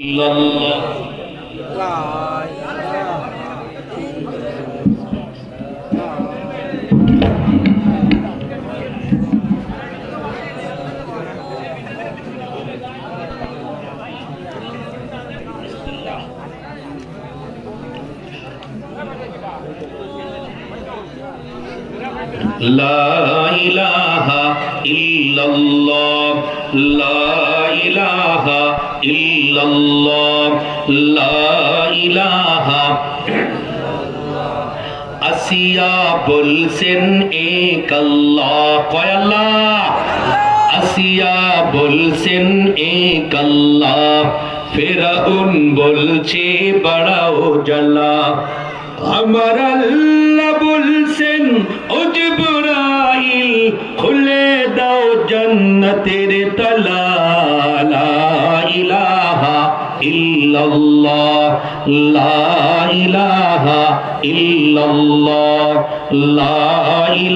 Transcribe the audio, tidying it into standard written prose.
লা ইলাহা ইল্লাল্লাহ, লা ইলাহা ইল্লাল্লাহ, লা ইলাহা। আসিয়া বলছেন এক আল্লাহ, কয় আল্লাহ। আসিয়া বলছেন এক আল্লাহ, ফিরআউন বলছে বাড়াও জ্বালা। আমার আল্লাহ বলছেন ও জিবরাইল খুলে দাও জান্নাতের তালা। লা ইলাহা ইল্লাল্লাহ, লা ইলাহা ইল্লাল্লাহ, লা ইলাহা